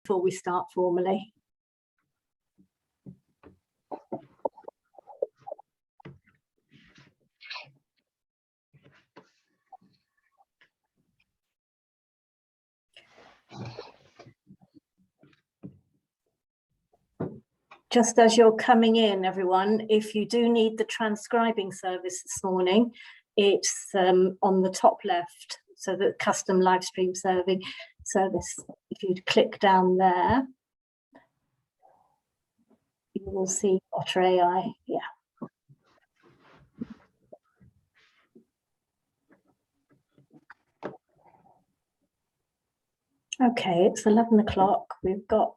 before we start formally. Just as you're coming in, everyone, if you do need the transcribing service this morning, it's on the top left, so the custom live stream service. If you click down there, you will see Otter AI. Yeah. Okay, it's 11 o'clock. We've got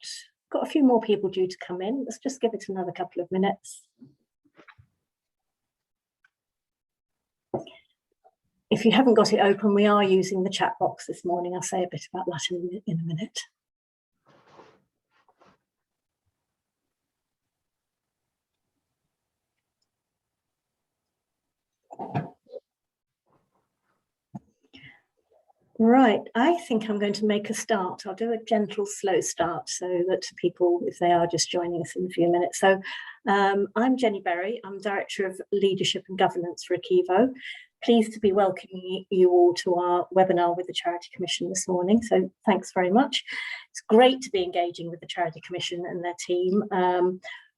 a few more people due to come in. Let's just give it another couple of minutes. If you haven't got it open, we are using the chat box this morning. I'll say a bit about that in a minute. Right, I think I'm going to make a start. I'll do a gentle, slow start so that people, if they are just joining us in a few minutes. So I'm Jenny Berry. I'm Director of Leadership and Governance for ACEVO. Pleased to be welcoming you all to our webinar with the Charity Commission this morning. So thanks very much. It's great to be engaging with the Charity Commission and their team.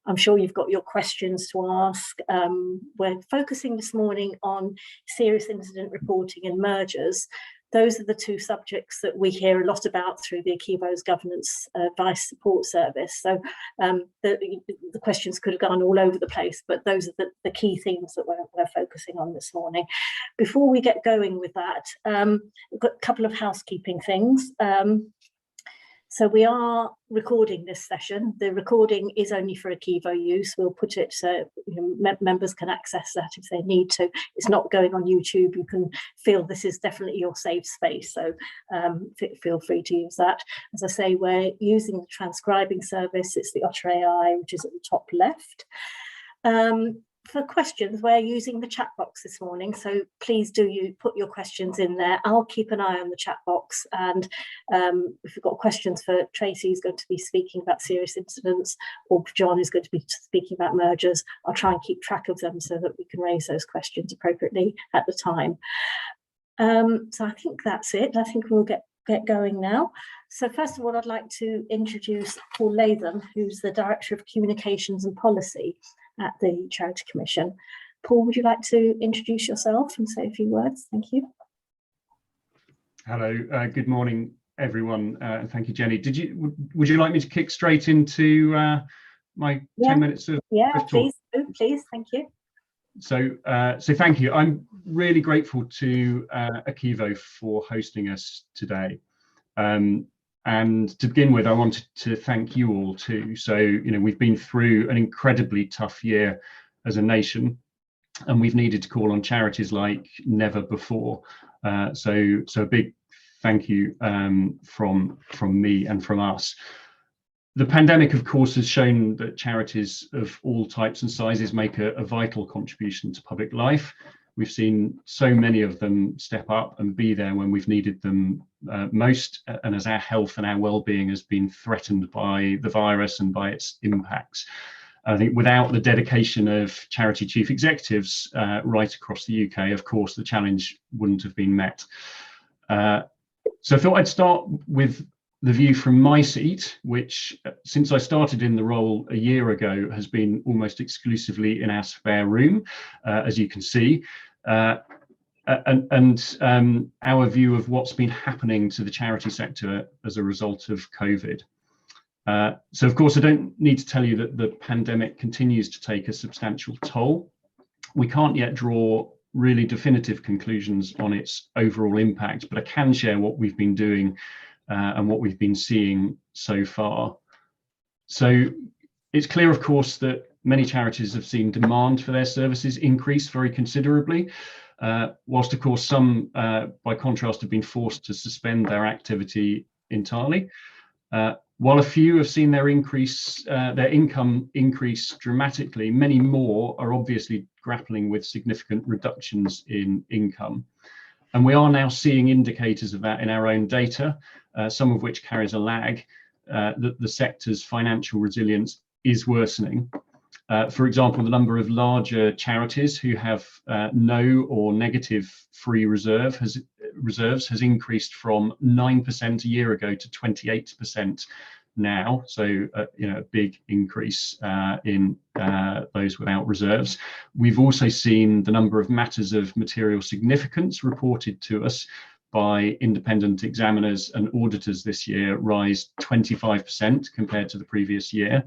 I'm sure you've got your questions to ask. We're focusing this morning on serious incident reporting and mergers. Those are the two subjects that we hear a lot about through the ACEVO's governance advice support service. So the questions could have gone all over the place, but those are the key themes that we're focusing on this morning. Before we get going with that, we've got a couple of housekeeping things. So we are recording this session. The recording is only for ACEVO use. We'll put it so members can access that if they need to. It's not going on YouTube. You can feel this is definitely your safe space. So feel free to use that. As I say, we're using the transcribing service. It's the Otter AI, which is at the top left. For questions, we're using the chat box this morning, so please do put your questions in there. I'll keep an eye on the chat box, and if you've got questions for Tracy, who's going to be speaking about serious incidents, or John is going to be speaking about mergers, I'll try and keep track of them so that we can raise those questions appropriately at the time. So I think that's it. I think we'll get going now. So first of all, I'd like to introduce Paul Latham, who's the Director of Communications and Policy at the Charity Commission. Paul, would you like to introduce yourself and say a few words? Thank you. Hello, good morning, everyone, and thank you, Jenny. Would you like me to kick straight into my 10 minutes of please, thank you. So thank you. I'm really grateful to ACEVO for hosting us today. And to begin with, I wanted to thank you all too. So, we've been through an incredibly tough year as a nation, and we've needed to call on charities like never before. So a big thank you from me and from us. The pandemic, of course, has shown that charities of all types and sizes make a vital contribution to public life. We've seen so many of them step up and be there when we've needed them most, and as our health and our well-being has been threatened by the virus and by its impacts. I think without the dedication of charity chief executives right across the UK, of course, the challenge wouldn't have been met. So I thought I'd start with the view from my seat, which since I started in the role a year ago has been almost exclusively in our spare room, as you can see, and our view of what's been happening to the charity sector as a result of COVID. So of course, I don't need to tell you that the pandemic continues to take a substantial toll. We can't yet draw really definitive conclusions on its overall impact, but I can share what we've been doing and what we've been seeing so far. So it's clear, of course, that many charities have seen demand for their services increase very considerably, whilst of course some, by contrast, have been forced to suspend their activity entirely. While a few have seen their income increase dramatically, many more are obviously grappling with significant reductions in income. And we are now seeing indicators of that in our own data, some of which carries a lag. that the sector's financial resilience is worsening. For example, the number of larger charities who have no or negative free reserves has increased from 9% a year ago to 28% now. So, a big increase in those without reserves. We've also seen the number of matters of material significance reported to us by independent examiners and auditors this year rise 25% compared to the previous year.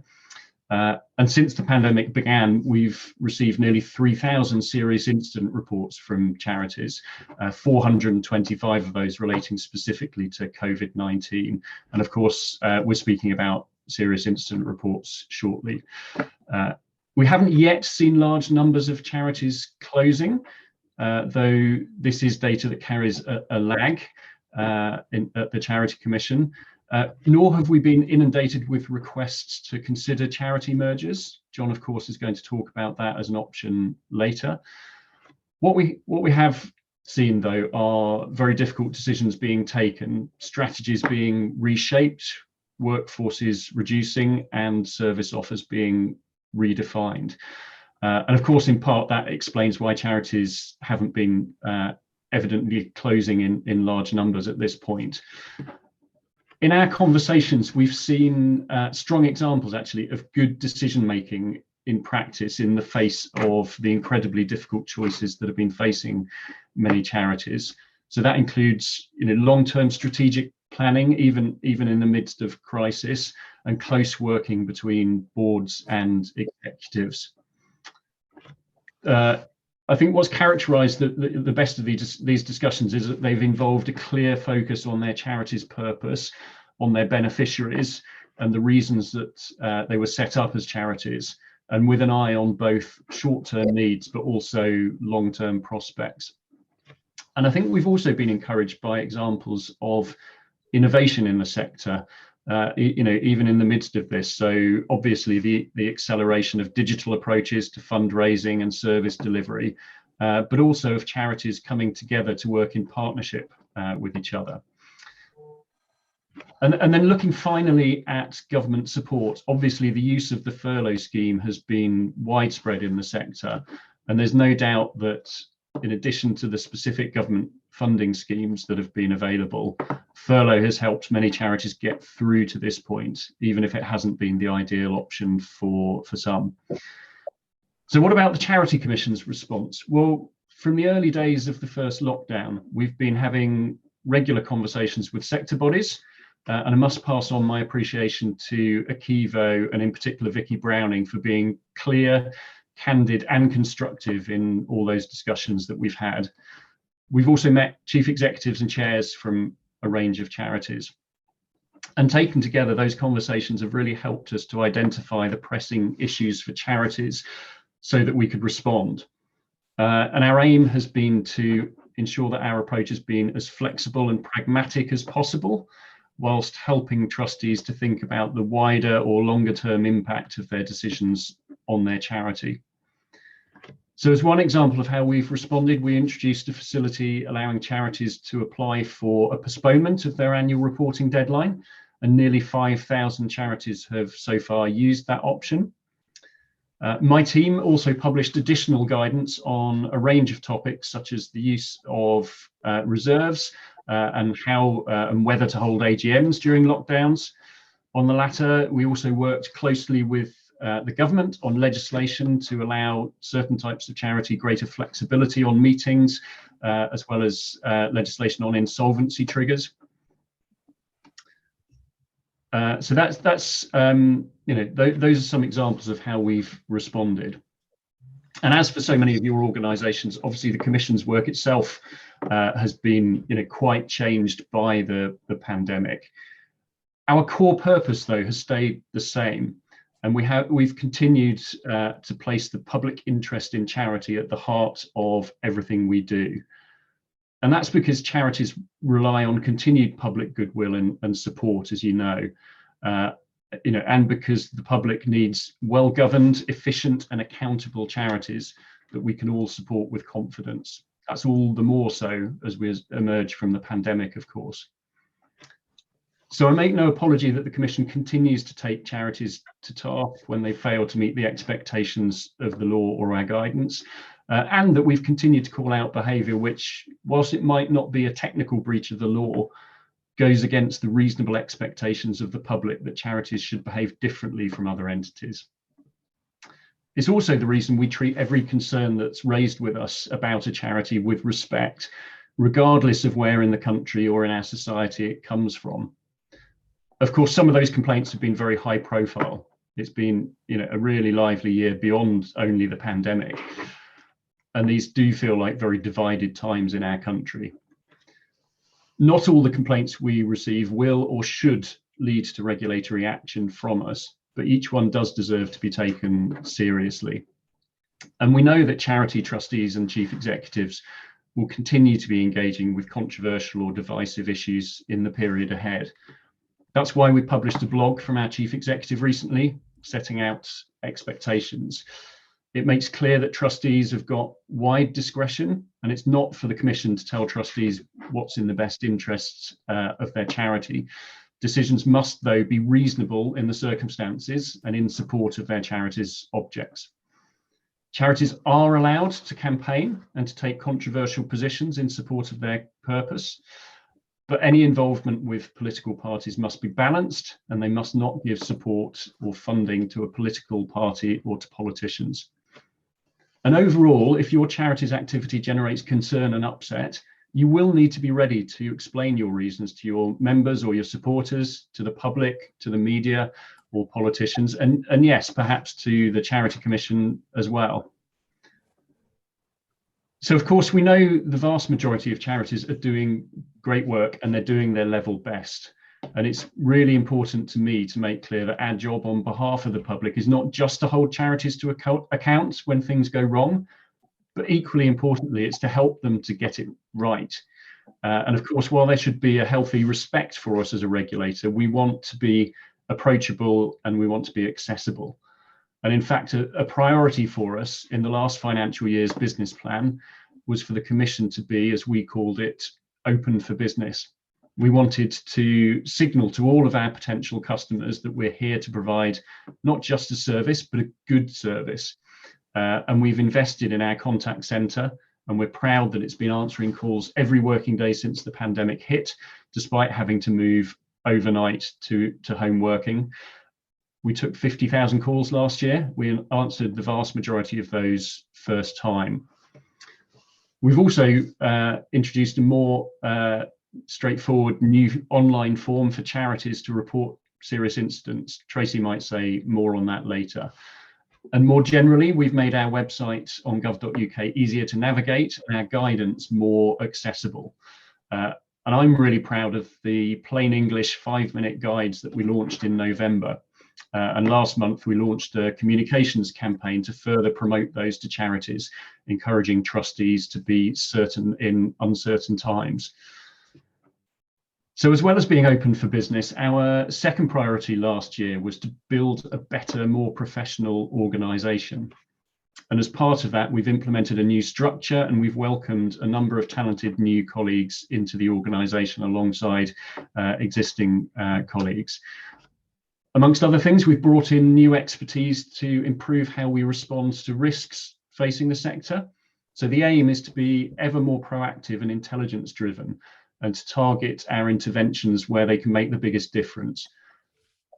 And since the pandemic began, we've received nearly 3,000 serious incident reports from charities, 425 of those relating specifically to COVID-19. And of course, we're speaking about serious incident reports shortly. We haven't yet seen large numbers of charities closing, though this is data that carries a lag at the Charity Commission. Nor have we been inundated with requests to consider charity mergers. John, of course, is going to talk about that as an option later. What we have seen, though, are very difficult decisions being taken, strategies being reshaped, workforces reducing, and service offers being redefined. And of course, in part, that explains why charities haven't been evidently closing in large numbers at this point. In our conversations, we've seen strong examples, actually, of good decision-making in practice in the face of the incredibly difficult choices that have been facing many charities. So that includes, long-term strategic planning, even in the midst of crisis, and close working between boards and executives. I think what's characterised the best of these discussions is that they've involved a clear focus on their charity's purpose, on their beneficiaries, and the reasons that they were set up as charities, and with an eye on both short-term needs but also long-term prospects. And I think we've also been encouraged by examples of innovation in the sector, even in the midst of this. So obviously the acceleration of digital approaches to fundraising and service delivery, but also of charities coming together to work in partnership with each other. And then looking finally at government support, obviously the use of the furlough scheme has been widespread in the sector, and there's no doubt that in addition to the specific government funding schemes that have been available, furlough has helped many charities get through to this point, even if it hasn't been the ideal option for some. So what about the Charity Commission's response? Well, from the early days of the first lockdown, we've been having regular conversations with sector bodies, and I must pass on my appreciation to ACEVO and in particular Vicky Browning for being clear, candid and constructive in all those discussions that we've had. We've also met chief executives and chairs from a range of charities. And taken together, those conversations have really helped us to identify the pressing issues for charities so that we could respond. And our aim has been to ensure that our approach has been as flexible and pragmatic as possible, whilst helping trustees to think about the wider or longer term impact of their decisions on their charity. So as one example of how we've responded, we introduced a facility allowing charities to apply for a postponement of their annual reporting deadline, and nearly 5,000 charities have so far used that option. My team also published additional guidance on a range of topics, such as the use of reserves and how and whether to hold AGMs during lockdowns. On the latter, we also worked closely with the government on legislation to allow certain types of charity greater flexibility on meetings, as well as legislation on insolvency triggers. So that's those are some examples of how we've responded. And as for so many of your organisations, obviously the Commission's work itself has been quite changed by the pandemic. Our core purpose, though, has stayed the same, and we've continued to place the public interest in charity at the heart of everything we do. And that's because charities rely on continued public goodwill and support, as you know, and because the public needs well-governed, efficient and accountable charities that we can all support with confidence. That's all the more so as we emerge from the pandemic, of course. So I make no apology that the Commission continues to take charities to task when they fail to meet the expectations of the law or our guidance, and that we've continued to call out behaviour which, whilst it might not be a technical breach of the law, goes against the reasonable expectations of the public that charities should behave differently from other entities. It's also the reason we treat every concern that's raised with us about a charity with respect, regardless of where in the country or in our society it comes from. Of course, some of those complaints have been very high profile. It's been, a really lively year beyond only the pandemic. And these do feel like very divided times in our country. Not all the complaints we receive will or should lead to regulatory action from us, but each one does deserve to be taken seriously. And we know that charity trustees and chief executives will continue to be engaging with controversial or divisive issues in the period ahead. That's why we published a blog from our chief executive recently, setting out expectations. It makes clear that trustees have got wide discretion, and it's not for the Commission to tell trustees what's in the best interests of their charity. Decisions must, though, be reasonable in the circumstances and in support of their charity's objects. Charities are allowed to campaign and to take controversial positions in support of their purpose, but any involvement with political parties must be balanced, and they must not give support or funding to a political party or to politicians. And overall, if your charity's activity generates concern and upset, you will need to be ready to explain your reasons to your members or your supporters, to the public, to the media or politicians, and yes, perhaps to the Charity Commission as well. So of course, we know the vast majority of charities are doing great work and they're doing their level best. And it's really important to me to make clear that our job on behalf of the public is not just to hold charities to account when things go wrong, but equally importantly, it's to help them to get it right. And of course, while there should be a healthy respect for us as a regulator, we want to be approachable and we want to be accessible. And in fact, a priority for us in the last financial year's business plan was for the Commission to be, as we called it, open for business. We wanted to signal to all of our potential customers that we're here to provide not just a service, but a good service. And we've invested in our contact centre, and we're proud that it's been answering calls every working day since the pandemic hit, despite having to move overnight to home working. We took 50,000 calls last year. We answered the vast majority of those first time. We've also introduced a more straightforward new online form for charities to report serious incidents. Tracy might say more on that later. And more generally, we've made our website on gov.uk easier to navigate and our guidance more accessible. And I'm really proud of the plain English 5-minute guides that we launched in November. And last month, we launched a communications campaign to further promote those to charities, encouraging trustees to be certain in uncertain times. So as well as being open for business, our second priority last year was to build a better, more professional organisation. And as part of that, we've implemented a new structure and we've welcomed a number of talented new colleagues into the organisation alongside existing colleagues. Amongst other things, we've brought in new expertise to improve how we respond to risks facing the sector. So the aim is to be ever more proactive and intelligence driven and to target our interventions where they can make the biggest difference.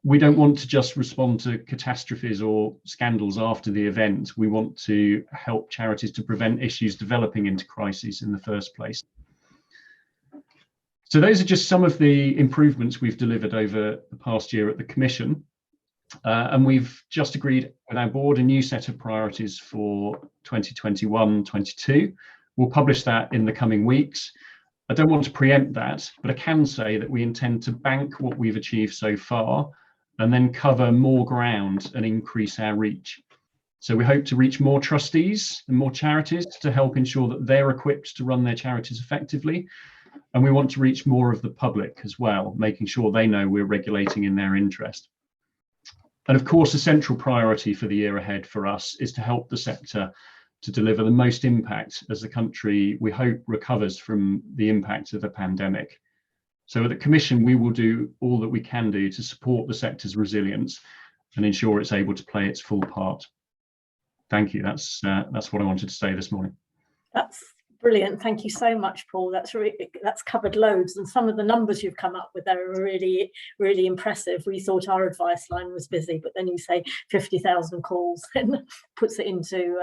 We don't want to just respond to catastrophes or scandals after the event. We want to help charities to prevent issues developing into crises in the first place. So those are just some of the improvements we've delivered over the past year at the Commission. And we've just agreed with our board a new set of priorities for 2021-22. We'll publish that in the coming weeks. I don't want to preempt that, but I can say that we intend to bank what we've achieved so far and then cover more ground and increase our reach. So we hope to reach more trustees and more charities to help ensure that they're equipped to run their charities effectively. And we want to reach more of the public as well, making sure they know we're regulating in their interest. And of course, a central priority for the year ahead for us is to help the sector to deliver the most impact as the country, we hope, recovers from the impact of the pandemic. So at the Commission, we will do all that we can do to support the sector's resilience and ensure it's able to play its full part. Thank you. That's what I wanted to say this morning. That's brilliant. Thank you so much, Paul. That's covered loads, and some of the numbers you've come up with there are really, really impressive. We thought our advice line was busy, but then you say 50,000 calls and puts it into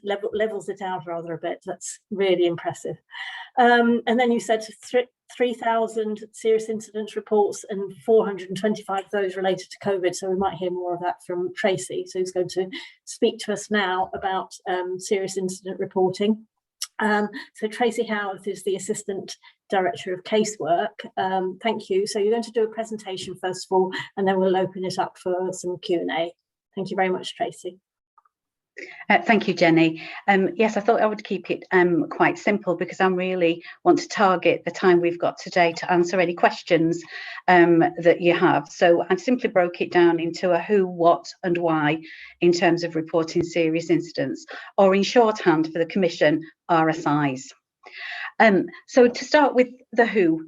levels it out rather a bit. That's really impressive. And then you said 3,000 serious incidents reports and 425 of those related to COVID. So we might hear more of that from Tracy, so who's going to speak to us now about serious incident reporting. So Tracy Howarth is the Assistant Director of Casework. Thank you. So you're going to do a presentation first of all, and then we'll open it up for some Q&A. Thank you very much, Tracy. Thank you, Jenny. Yes, I thought I would keep it quite simple because I really want to target the time we've got today to answer any questions that you have. So I simply broke it down into a who, what and why in terms of reporting serious incidents, or in shorthand for the Commission, RSIs. So to start with the who,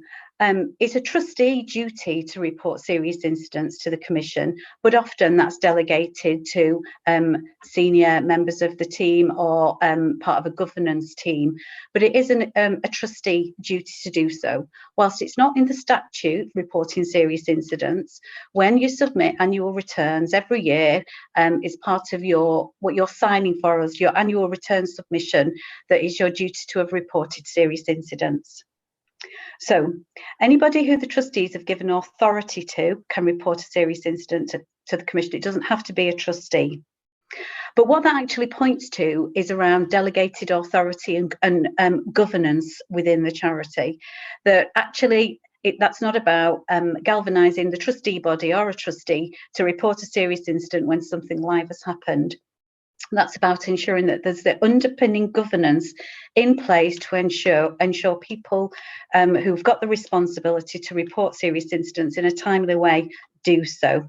it's a trustee duty to report serious incidents to the Commission, but often that's delegated to senior members of the team or part of a governance team. But it is a trustee duty to do so. Whilst it's not in the statute reporting serious incidents, when you submit annual returns every year, is part of what you're signing for us, your annual return submission, that is your duty to have reported serious incidents. So anybody who the trustees have given authority to can report a serious incident to the Commission. It doesn't have to be a trustee. But what that actually points to is around delegated authority and governance within the charity. That actually, that's not about galvanising the trustee body or a trustee to report a serious incident when something live has happened. That's about ensuring that there's the underpinning governance in place to ensure people who've got the responsibility to report serious incidents in a timely way do so.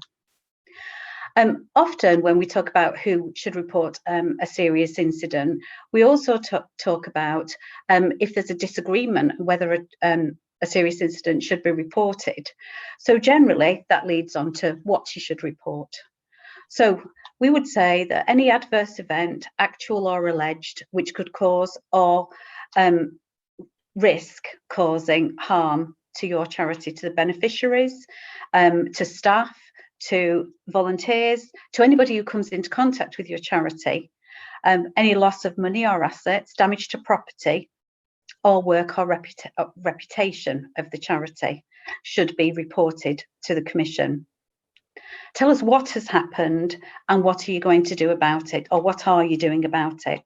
Often when we talk about who should report a serious incident, we also talk about if there's a disagreement whether a serious incident should be reported. So generally that leads on to what you should report. So we would say that any adverse event, actual or alleged, which could cause or risk causing harm to your charity, to the beneficiaries, to staff, to volunteers, to anybody who comes into contact with your charity, any loss of money or assets, damage to property, or work or reputation of the charity should be reported to the Commission. Tell us what has happened and what are you going to do about it, or what are you doing about it?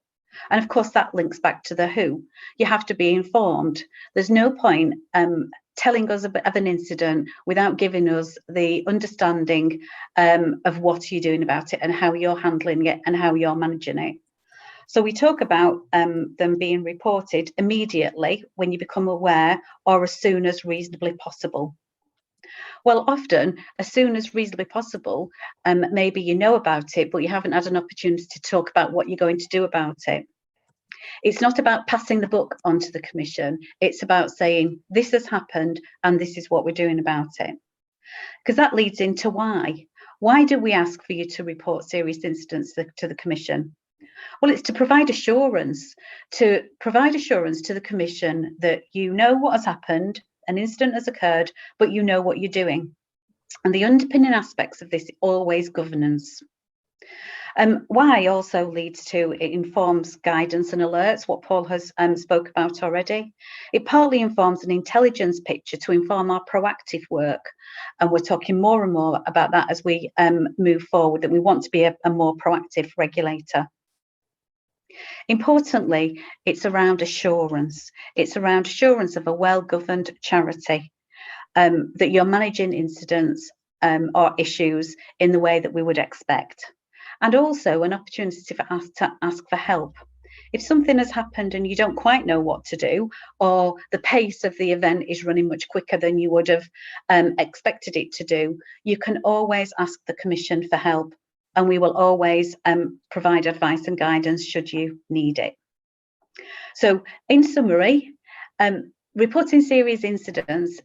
And of course that links back to the who. You have to be informed. There's no point telling us of an incident without giving us the understanding of what you're doing about it and how you're handling it and how you're managing it. So we talk about them being reported immediately when you become aware, or as soon as reasonably possible. Well, often, as soon as reasonably possible, maybe you know about it, but you haven't had an opportunity to talk about what you're going to do about it. It's not about passing the book onto the Commission. It's about saying, this has happened and this is what we're doing about it. Because that leads into why. Why do we ask for you to report serious incidents to the Commission? Well, it's to provide assurance to the Commission that you know what has happened, an incident has occurred, but you know what you're doing. And the underpinning aspects of this always governance. Why also leads to, it informs guidance and alerts, what Paul has spoke about already. It partly informs an intelligence picture to inform our proactive work. And we're talking more and more about that as we move forward, that we want to be a more proactive regulator. Importantly, it's around assurance. It's around assurance of a well-governed charity, that you're managing incidents or issues in the way that we would expect. And also an opportunity to ask for help. If something has happened and you don't quite know what to do, or the pace of the event is running much quicker than you would have expected it to do, you can always ask the Commission for help. And we will always provide advice and guidance should you need it. So in summary, reporting serious incidents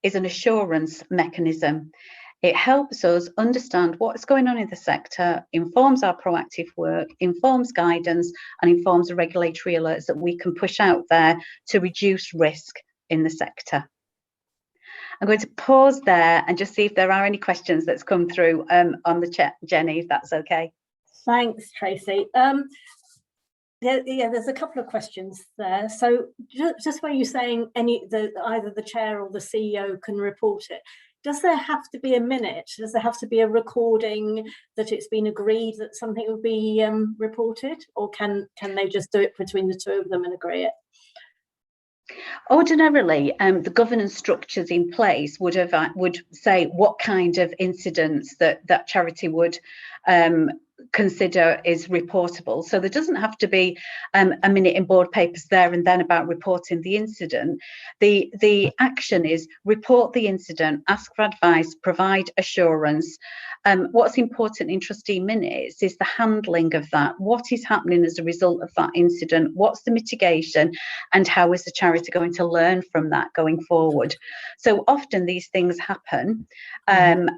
is an assurance mechanism. It helps us understand what's going on in the sector, informs our proactive work, informs guidance, and informs the regulatory alerts that we can push out there to reduce risk in the sector. I'm going to pause there and just see if there are any questions that's come through on the chat, Jenny, if that's okay. Thanks, Tracy. Yeah, there's a couple of questions there. So just where you're saying either the chair or the CEO can report it, does there have to be a minute? Does there have to be a recording that it's been agreed that something will be reported, or can they just do it between the two of them and agree it? Ordinarily, the governance structures in place would say what kind of incidents that charity would consider is reportable. So there doesn't have to be a minute in board papers there and then about reporting the incident. The action is report the incident, ask for advice, provide assurance. What's important in trustee minutes is the handling of that. What is happening as a result of that incident? What's the mitigation? And how is the charity going to learn from that going forward? So often these things happen, and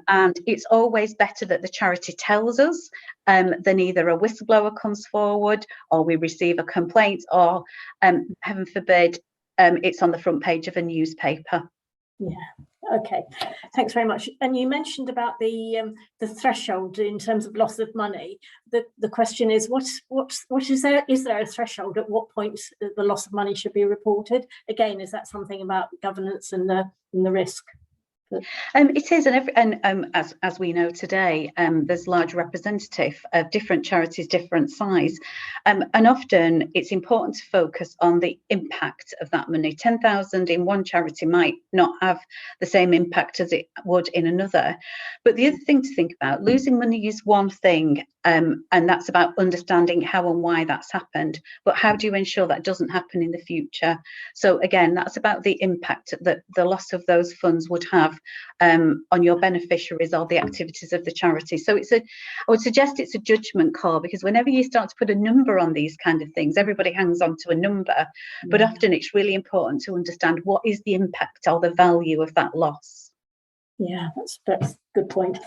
it's always better that the charity tells us than either a whistleblower comes forward or we receive a complaint or, heaven forbid, it's on the front page of a newspaper. Yeah. Okay, thanks very much. And you mentioned about the threshold in terms of loss of money. The question is, what is there? Is there a threshold? At what point the loss of money should be reported? Again, is that something about governance and the risk? It is, and as we know today, there's large representative of different charities, different size, and often it's important to focus on the impact of that money. 10,000 in one charity might not have the same impact as it would in another. But the other thing to think about, losing money is one thing, and that's about understanding how and why that's happened. But how do you ensure that doesn't happen in the future? So again, that's about the impact that the loss of those funds would have on your beneficiaries or the activities of the charity. So I would suggest it's a judgment call, because whenever you start to put a number on these kind of things, everybody hangs on to a number, but often it's really important to understand what is the impact or the value of that loss. Yeah, that's a good point.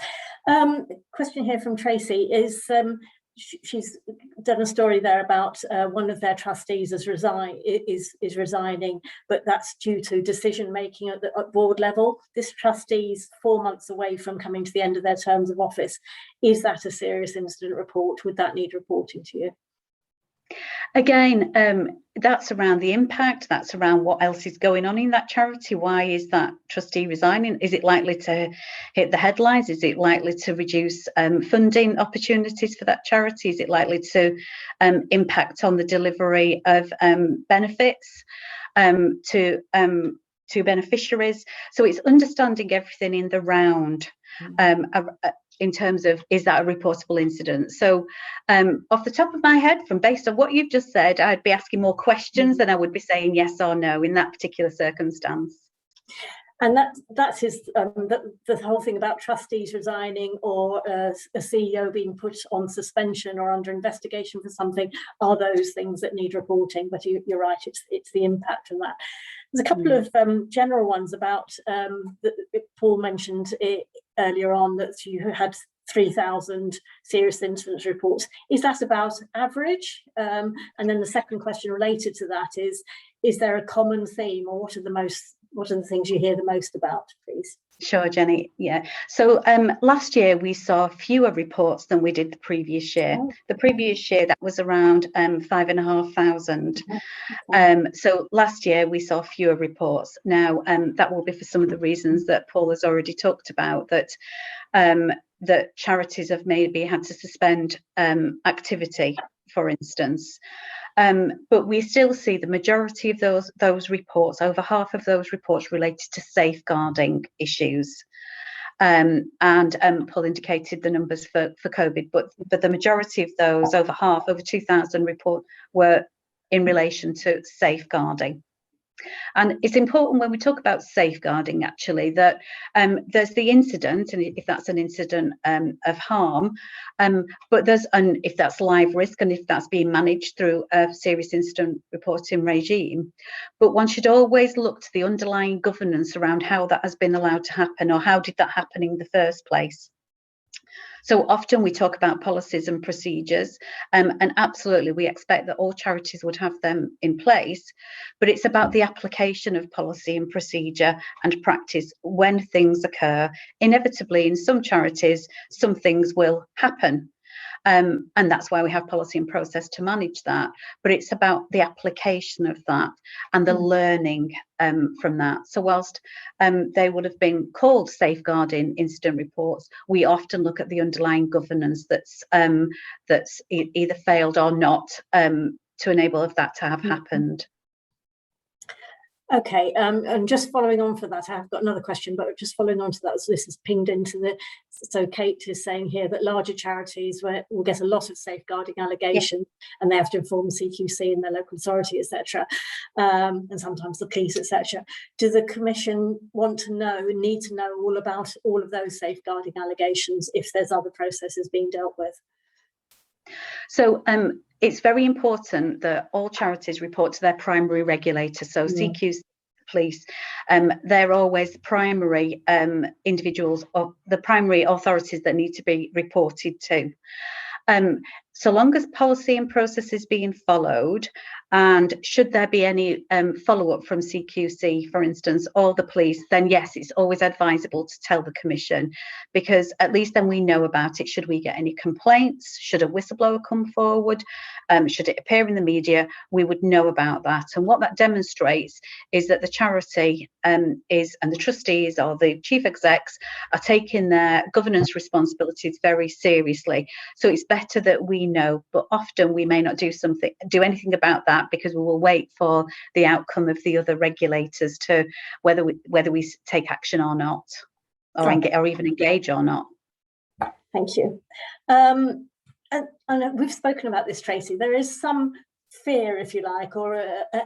Question here from Tracy is, she's done a story there about one of their trustees is resigning, but that's due to decision making at board level. This trustee's 4 months away from coming to the end of their terms of office. Is that a serious incident report? Would that need reporting to you? Again, that's around the impact, that's around what else is going on in that charity. Why is that trustee resigning? Is it likely to hit the headlines? Is it likely to reduce funding opportunities for that charity? Is it likely to impact on the delivery of benefits to beneficiaries? So it's understanding everything in the round. In terms of, is that a reportable incident? So off the top of my head, based on what you've just said, I'd be asking more questions than I would be saying yes or no in that particular circumstance. And that is the whole thing about trustees resigning or a CEO being put on suspension or under investigation for something are those things that need reporting. But you're right, it's the impact of that. There's a couple of general ones about that Paul mentioned earlier on, that you had 3,000 serious incident reports. Is that about average? And then the second question related to that is there a common theme, or what are the things you hear the most about, please? Sure, Jenny. Yeah. So last year we saw fewer reports than we did the previous year. Oh. The previous year that was around 5,500. Okay. So last year we saw fewer reports. Now that will be for some of the reasons that Paul has already talked about, that charities have maybe had to suspend activity, for instance. But we still see the majority of those reports, over half of those reports, related to safeguarding issues. And Paul indicated the numbers for COVID, but the majority of those, over half, over 2,000 reports, were in relation to safeguarding. And it's important when we talk about safeguarding, actually, that there's the incident, and if that's an incident of harm, but if that's live risk, and if that's being managed through a serious incident reporting regime. But one should always look to the underlying governance around how that has been allowed to happen, or how did that happen in the first place. So often we talk about policies and procedures, and absolutely we expect that all charities would have them in place, but it's about the application of policy and procedure and practice when things occur. Inevitably, in some charities, some things will happen. And that's why we have policy and process to manage that. But it's about the application of that and the learning from that. So whilst they would have been called safeguarding incident reports, we often look at the underlying governance that's either failed or not to enable that to have happened. Okay, and just following on for that, I've got another question, but just following on to that, so this is pinged into so Kate is saying here that larger charities will get a lot of safeguarding allegations, and they have to inform CQC and their local authority, etc., and sometimes the police, etc. Do the Commission need to know all about all of those safeguarding allegations if there's other processes being dealt with? So it's very important that all charities report to their primary regulator. So CQC, police, they're always primary individuals, or the primary authorities that need to be reported to. So long as policy and process is being followed, and should there be any follow-up from CQC, for instance, or the police, then yes, it's always advisable to tell the Commission, because at least then we know about it. Should we get any complaints? Should a whistleblower come forward? Should it appear in the media? We would know about that. And what that demonstrates is that the charity and the trustees or the chief execs are taking their governance responsibilities very seriously. So it's better that we know, but often we may not do anything about that, because we will wait for the outcome of the other regulators to whether we take action or not, or even engage or not. Thank you. And we've spoken about this, Tracy. There is some fear, if you like, or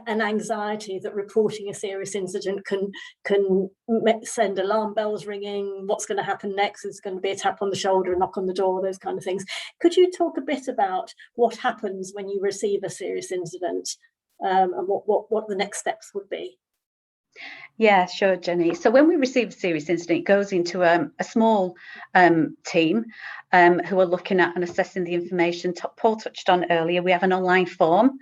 an anxiety that reporting a serious incident can send alarm bells ringing. What's going to happen next? Is going to be a tap on the shoulder, a knock on the door, those kind of things. Could you talk a bit about what happens when you receive a serious incident, and what the next steps would be? Yeah, sure, Jenny. So when we receive a serious incident, it goes into a small team who are looking at and assessing the information Paul touched on earlier. We have an online form,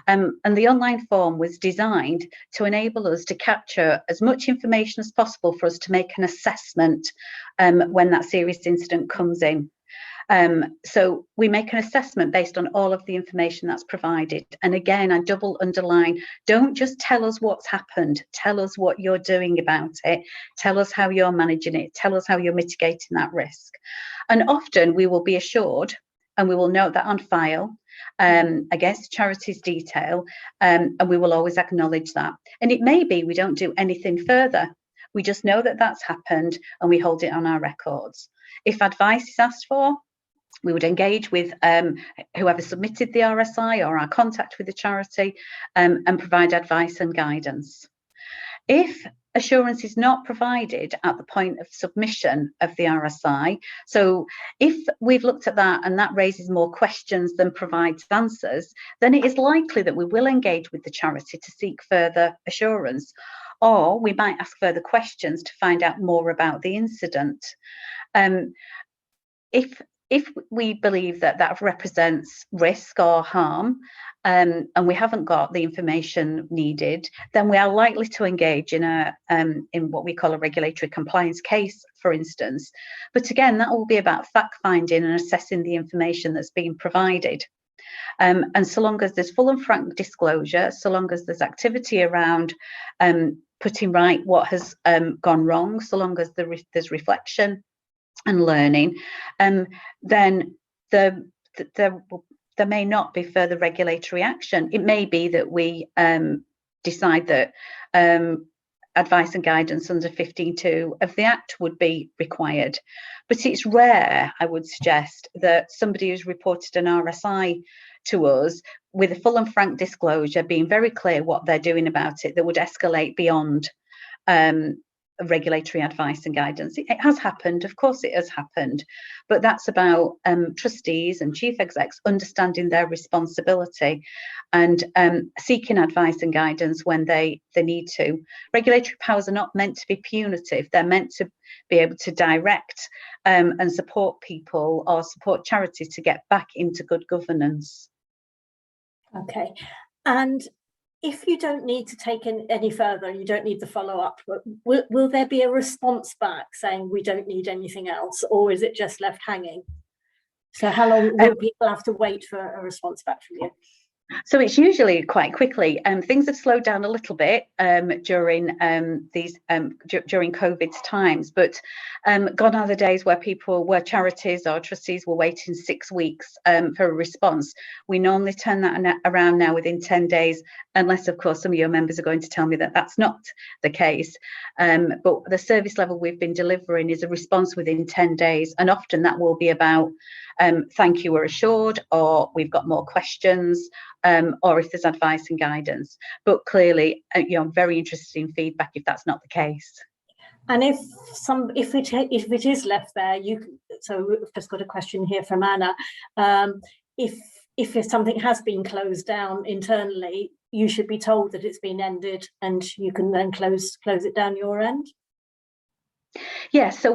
and the online form was designed to enable us to capture as much information as possible for us to make an assessment when that serious incident comes in. So we make an assessment based on all of the information that's provided. And again, I double underline, don't just tell us what's happened, tell us what you're doing about it, tell us how you're managing it, tell us how you're mitigating that risk. And often we will be assured, and we will note that on file against charity's detail, and we will always acknowledge that. And it may be we don't do anything further. We just know that that's happened and we hold it on our records. If advice is asked for, we would engage with whoever submitted the RSI or our contact with the charity and provide advice and guidance. If assurance is not provided at the point of submission of the RSI, so if we've looked at that and that raises more questions than provides answers, then it is likely that we will engage with the charity to seek further assurance, or we might ask further questions to find out more about the incident. If we believe that that represents risk or harm, and we haven't got the information needed, then we are likely to engage in what we call a regulatory compliance case, for instance. But again, that will be about fact-finding and assessing the information that's being provided. And so long as there's full and frank disclosure, so long as there's activity around putting right what has gone wrong, so long as there's reflection and learning, then there may not be further regulatory action. It may be that we decide that advice and guidance under 15.2 of the Act would be required. But it's rare, I would suggest, that somebody who's reported an RSI to us with a full and frank disclosure, being very clear what they're doing about it, that would escalate beyond regulatory advice and guidance. It has happened, of course it has happened, but that's about trustees and chief execs understanding their responsibility and seeking advice and guidance when they need to. Regulatory powers are not meant to be punitive, they're meant to be able to direct and support people or support charities to get back into good governance. Okay, and if you don't need to take any further, you don't need the follow-up, will there be a response back saying we don't need anything else, or is it just left hanging? So how long will people have to wait for a response back from you? So it's usually quite quickly. Things have slowed down a little bit during during COVID's times, but gone are the days where charities or trustees were waiting 6 weeks for a response. We normally turn that around now within 10 days, unless of course some of your members are going to tell me that that's not the case. But the service level we've been delivering is a response within 10 days, and often that will be about thank you, we're assured, or we've got more questions, or if there's advice and guidance. But clearly, I'm very interested in feedback if that's not the case. And if it is left there, so we've just got a question here from Anna. If something has been closed down internally, you should be told that it's been ended, and you can then close it down your end. Yeah, so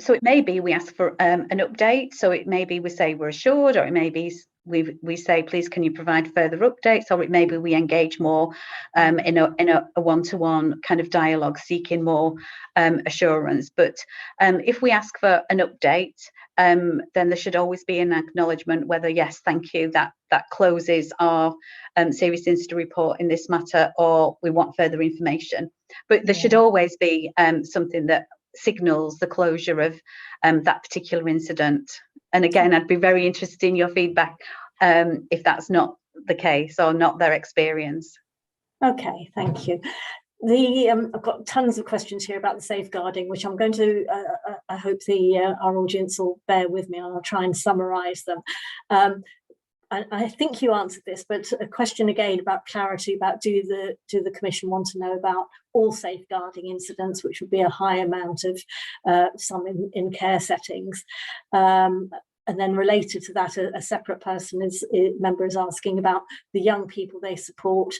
so it may be we ask for an update. So it may be we say we're assured, or it may be we say please can you provide further updates, or it may be we engage more in a one-to-one kind of dialogue, seeking more assurance. But if we ask for an update, then there should always be an acknowledgement whether yes, thank you, that closes our serious incident report in this matter, or we want further information. But there should always be something that signals the closure of that particular incident. And again, I'd be very interested in your feedback if that's not the case or not their experience. Okay, thank you. I've got tons of questions here about the safeguarding, which I'm going to, I hope our audience will bear with me, and I'll try and summarise them. I think you answered this, but a question again about clarity about do the Commission want to know about all safeguarding incidents, which would be a high amount of some in care settings. And then related to that, a separate member is asking about the young people they support.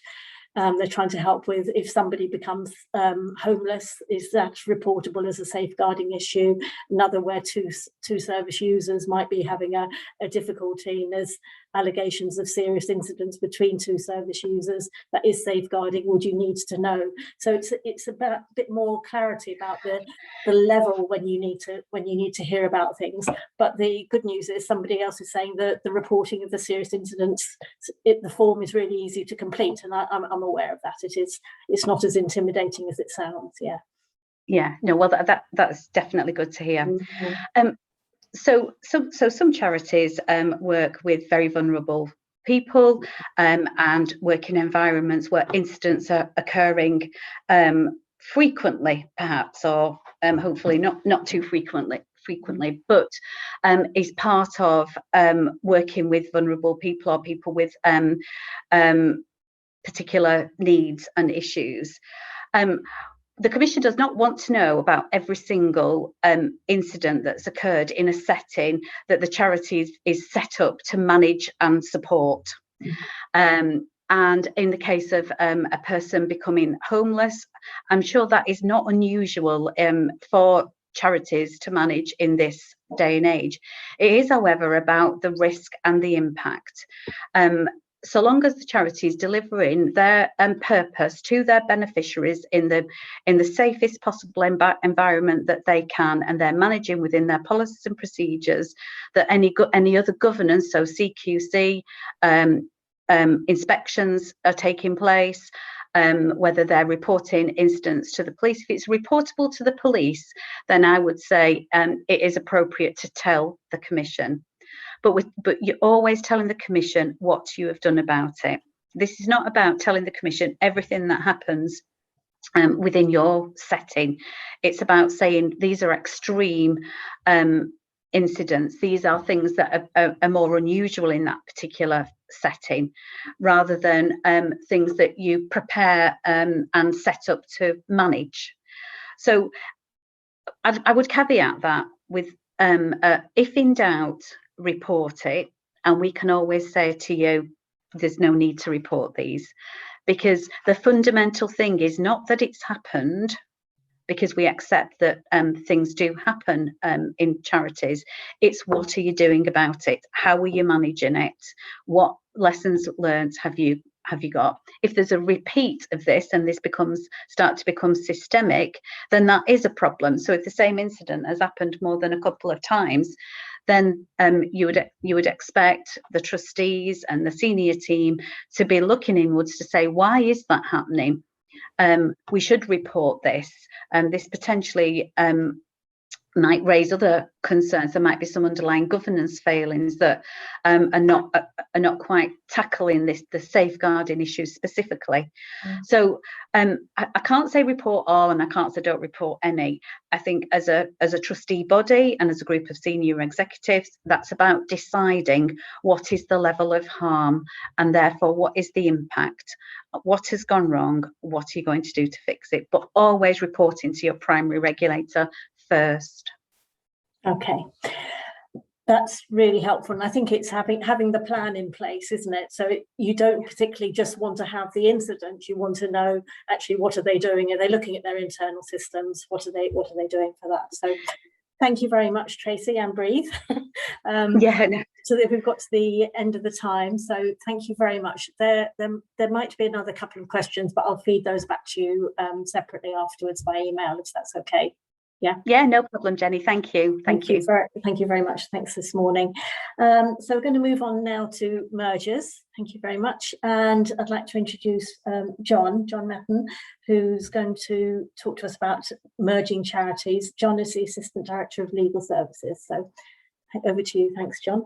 They're trying to help with if somebody becomes homeless, is that reportable as a safeguarding issue? Another where two service users might be having a difficulty, and there's allegations of serious incidents between two service users, that is safeguarding, would you need to know? So it's about a bit more clarity about the level when you need to hear about things. But the good news is somebody else is saying that the reporting of the serious incidents, the form is really easy to complete, and I'm aware of that. It's not as intimidating as it sounds. Yeah, no, well that's definitely good to hear. Mm-hmm. So some charities work with very vulnerable people and work in environments where incidents are occurring frequently, perhaps, or hopefully not too frequently, but is part of working with vulnerable people or people with particular needs and issues. The Commission does not want to know about every single incident that's occurred in a setting that the charity is set up to manage and support. And in the case of a person becoming homeless, I'm sure that is not unusual for charities to manage in this day and age. It is, however, about the risk and the impact. So long as the charity is delivering their purpose to their beneficiaries in the safest possible environment that they can, and they're managing within their policies and procedures, that any other governance, so CQC, inspections are taking place, whether they're reporting incidents to the police. If it's reportable to the police, then I would say it is appropriate to tell the Commission. But you're always telling the Commission what you have done about it. This is not about telling the Commission everything that happens within your setting. It's about saying these are extreme incidents. These are things that are more unusual in that particular setting, rather than things that you prepare and set up to manage. So I would caveat that with if in doubt, report it. And we can always say to you, there's no need to report these, because the fundamental thing is not that it's happened, because we accept that things do happen in charities. It's what are you doing about it? How are you managing it? What lessons learned have you got? If there's a repeat of this and this start to become systemic, then that is a problem. So if the same incident has happened more than a couple of times, then you would expect the trustees and the senior team to be looking inwards to say, why is that happening? We should report this, and this potentially might raise other concerns. There might be some underlying governance failings that are not quite tackling the safeguarding issues specifically. So I can't say report all, and I can't say don't report any. I think as a trustee body and as a group of senior executives, that's about deciding what is the level of harm, and therefore what is the impact, what has gone wrong, what are you going to do to fix it, but always reporting to your primary regulator first. Okay, that's really helpful, and I think it's having the plan in place, isn't it? So you don't particularly just want to have the incident, you want to know actually what are they doing, are they looking at their internal systems, what are they doing for that? So thank you very much, Tracy, and breathe. So that we've got to the end of the time, so thank you very much. There might be another couple of questions, but I'll feed those back to you separately afterwards by email, if that's okay. Yeah, no problem, Jenny. Thank you. Thank you very much. Thanks this morning. So we're going to move on now to mergers. Thank you very much. And I'd like to introduce John Metton, who's going to talk to us about merging charities. John is the Assistant Director of Legal Services. So over to you. Thanks, John.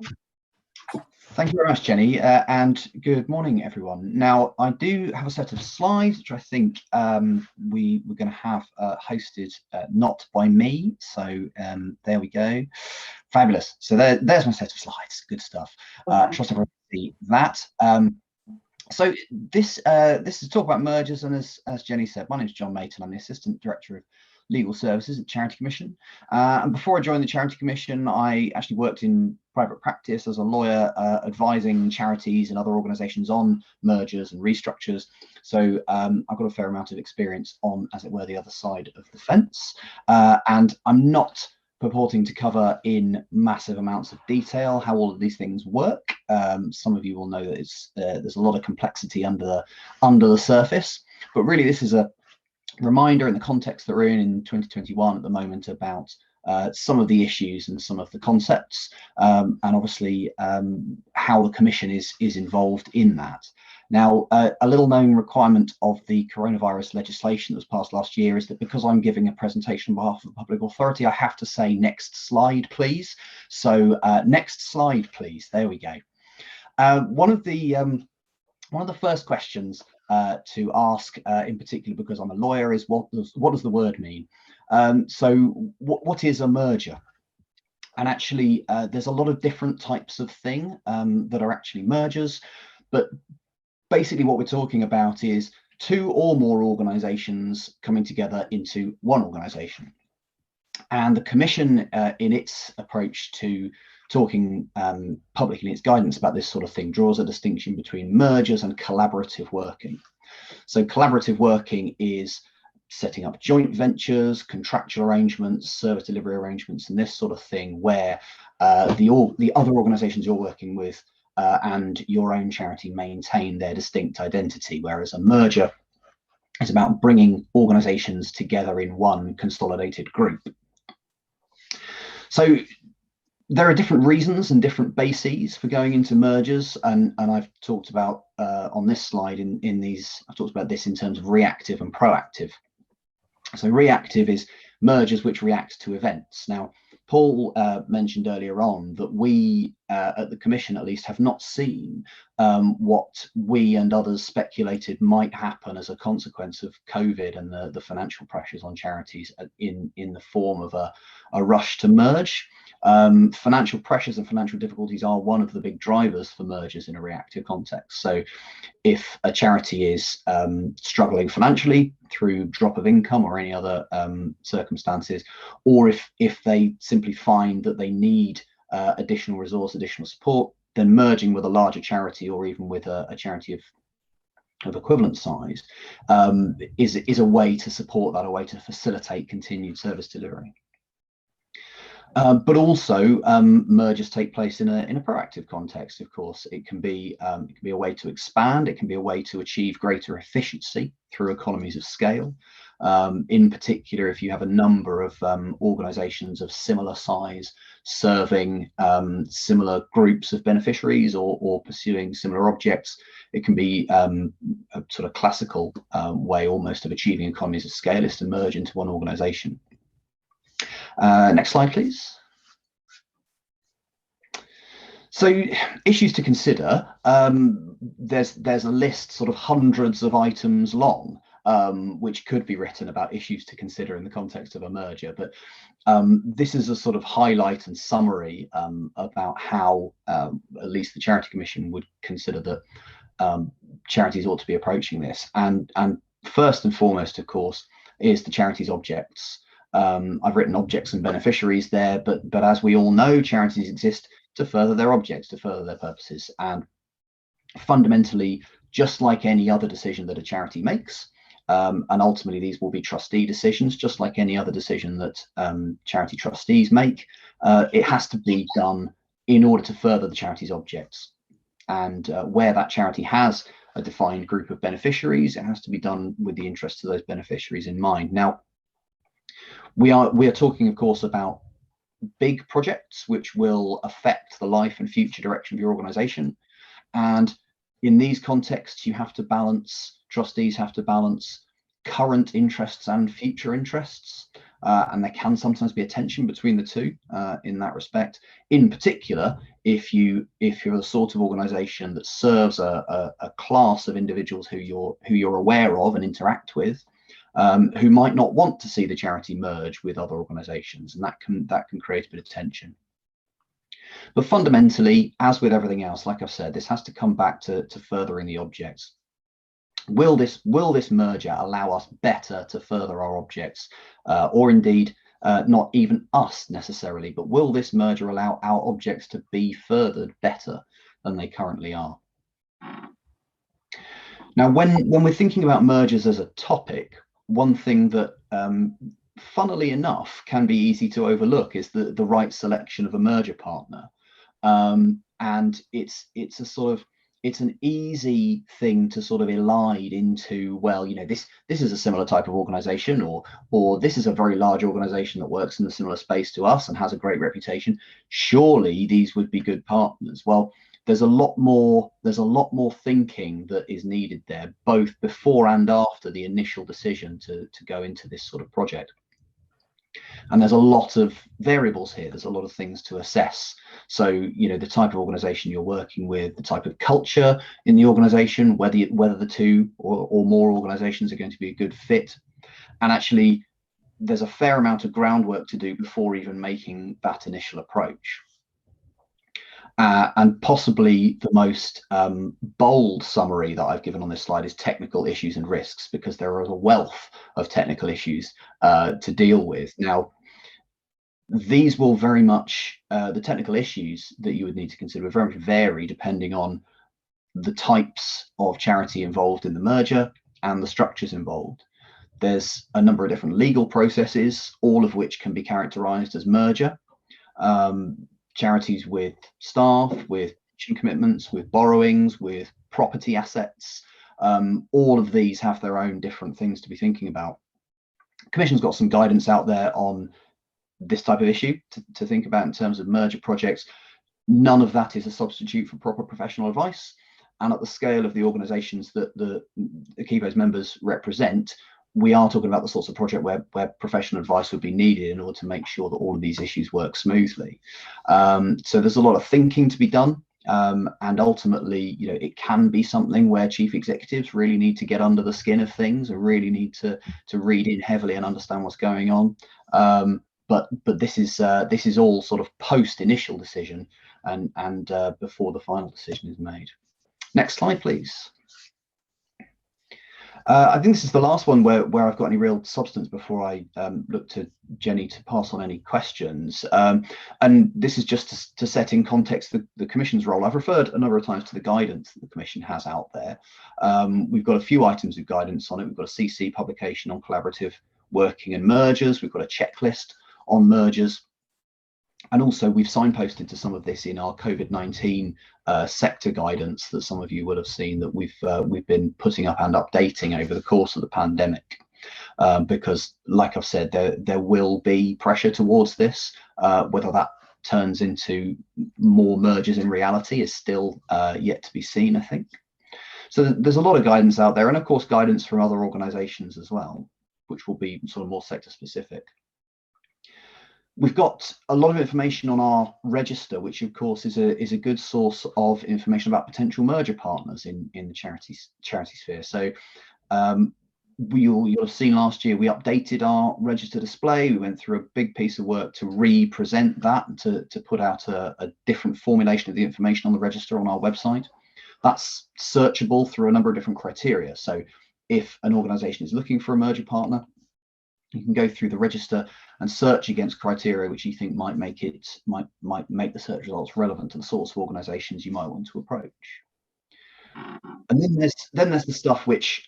Thank you very much, Jenny, and good morning, everyone. Now, I do have a set of slides, which I think we're going to have hosted not by me. So there we go. Fabulous. So there's my set of slides. Good stuff. Trust everyone can see that. So this is to talk about mergers, and as Jenny said, my name is John Mayton. I'm the Assistant Director of Legal Services at Charity Commission. And before I joined the Charity Commission, I actually worked in private practice as a lawyer, advising charities and other organisations on mergers and restructures. So I've got a fair amount of experience on, as it were, the other side of the fence. And I'm not purporting to cover in massive amounts of detail how all of these things work. Some of you will know that there's a lot of complexity under the surface, but really this is a reminder in the context that we're in 2021 at the moment about some of the issues and some of the concepts, and obviously how the Commission is involved in that. Now, a little known requirement of the coronavirus legislation that was passed last year is that because I'm giving a presentation on behalf of the public authority, I have to say next slide, please. So next slide, please. There we go. One of the first questions to ask, in particular because I'm a lawyer, is what does the word mean? So what is a merger? And actually, there's a lot of different types of thing that are actually mergers, but basically what we're talking about is two or more organisations coming together into one organisation. And the Commission, in its approach to talking publicly in its guidance about this sort of thing, draws a distinction between mergers and collaborative working. So collaborative working is setting up joint ventures, contractual arrangements, service delivery arrangements, and this sort of thing, where the other organisations you're working with and your own charity maintain their distinct identity, whereas a merger is about bringing organisations together in one consolidated group. So there are different reasons and different bases for going into mergers, and I've talked about on this slide I've talked about this in terms of reactive and proactive. So reactive is mergers which react to events. Now, Paul mentioned earlier on that we at the Commission at least have not seen what we and others speculated might happen as a consequence of COVID and the financial pressures on charities in the form of a rush to merge. Financial pressures and financial difficulties are one of the big drivers for mergers in a reactive context. So if a charity is struggling financially through drop of income or any other circumstances, or if they simply find that they need additional resource, additional support, then merging with a larger charity or even with a charity of equivalent size is a way to support that, a way to facilitate continued service delivery. But also mergers take place in a proactive context. Of course, it can be a way to expand. It can be a way to achieve greater efficiency through economies of scale. In particular, if you have a number of organisations of similar size serving similar groups of beneficiaries or pursuing similar objects, it can be a sort of classical way almost of achieving economies of scale is to merge into one organisation. Next slide, please. So issues to consider, there's a list sort of hundreds of items long, which could be written about issues to consider in the context of a merger. But this is a sort of highlight and summary about how at least the Charity Commission would consider that charities ought to be approaching this. And first and foremost, of course, is the charity's objects. I've written objects and beneficiaries there, but as we all know, charities exist to further their objects, to further their purposes. And fundamentally, just like any other decision that a charity makes, and ultimately these will be trustee decisions, just like any other decision that charity trustees make, it has to be done in order to further the charity's objects. And where that charity has a defined group of beneficiaries, it has to be done with the interests of those beneficiaries in mind. Now, we are talking, of course, about big projects which will affect the life and future direction of your organization. And in these contexts, you have to balance, trustees have to balance current interests and future interests. And there can sometimes be a tension between the two in that respect. In particular, if you're the sort of organization that serves a class of individuals who you're aware of and interact with, who might not want to see the charity merge with other organisations, and that can create a bit of tension. But fundamentally, as with everything else, like I've said, this has to come back to furthering the objects. Will this merger allow us better to further our objects, or indeed not even us necessarily, but will this merger allow our objects to be furthered better than they currently are? Now, when we're thinking about mergers as a topic, one thing that, funnily enough, can be easy to overlook is the right selection of a merger partner. And it's an easy thing to sort of elide into, well, you know, this is a similar type of organization, or this is a very large organization that works in a similar space to us and has a great reputation. Surely these would be good partners. Well, there's a lot more thinking that is needed there, both before and after the initial decision to go into this sort of project. And there's a lot of variables here. There's a lot of things to assess. So, you know, the type of organization you're working with, the type of culture in the organization, whether the two or more organizations are going to be a good fit. And actually, there's a fair amount of groundwork to do before even making that initial approach. And possibly the most bold summary that I've given on this slide is technical issues and risks, because there are a wealth of technical issues to deal with. Now, these will very much, the technical issues that you would need to consider will very much vary depending on the types of charity involved in the merger and the structures involved. There's a number of different legal processes, all of which can be characterized as merger. Charities with staff, with pension commitments, with borrowings, with property assets, all of these have their own different things to be thinking about. Commission's got some guidance out there on this type of issue to think about in terms of merger projects. None of that is a substitute for proper professional advice. And at the scale of the organisations that the ACEVO's members represent, we are talking about the sorts of project where professional advice would be needed in order to make sure that all of these issues work smoothly. So there's a lot of thinking to be done, and ultimately, you know, it can be something where chief executives really need to get under the skin of things and really need to read in heavily and understand what's going on. but this is all sort of post initial decision and before the final decision is made. Next slide, please. I think this is the last one where I've got any real substance before I look to Jenny to pass on any questions. And this is just to set in context the Commission's role. I've referred a number of times to the guidance that the Commission has out there. We've got a few items of guidance on it. We've got a CC publication on collaborative working and mergers. We've got a checklist on mergers. And also we've signposted to some of this in our COVID-19 sector guidance that some of you will have seen that we've been putting up and updating over the course of the pandemic. Because like I've said, there will be pressure towards this. Whether that turns into more mergers in reality is still yet to be seen, I think. So there's a lot of guidance out there, and of course guidance from other organisations as well, which will be sort of more sector specific. We've got a lot of information on our register, which of course is a good source of information about potential merger partners in the charity sphere. So you'll have seen last year we updated our register display. We went through a big piece of work to re-present that and to put out a different formulation of the information on the register on our website. That's searchable through a number of different criteria. So if an organisation is looking for a merger partner, you can go through the register and search against criteria which you think might make the search results relevant to the sorts of organisations you might want to approach. And then there's the stuff which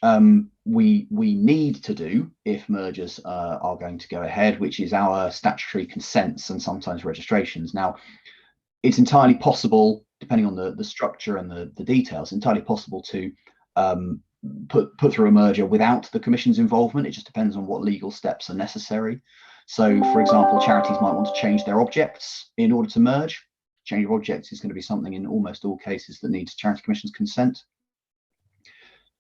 we need to do if mergers are going to go ahead, which is our statutory consents and sometimes registrations. Now, it's entirely possible, depending on the structure and the details, entirely possible to put through a merger without the Commission's involvement. It just depends on what legal steps are necessary. So, for example, charities might want to change their objects in order to merge. Change of objects is going to be something in almost all cases that needs Charity Commission's consent.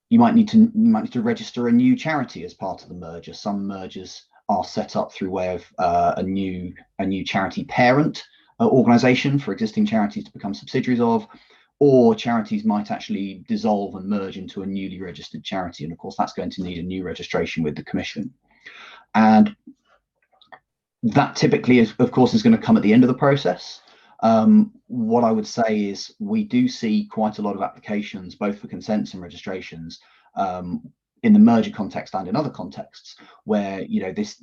You might need to register a new charity as part of the merger. Some mergers are set up through way of a new charity parent organisation for existing charities to become subsidiaries of. Or charities might actually dissolve and merge into a newly registered charity. And of course, that's going to need a new registration with the Commission. And that typically, of course, is going to come at the end of the process. What I would say is we do see quite a lot of applications, both for consents and registrations, in the merger context and in other contexts, where this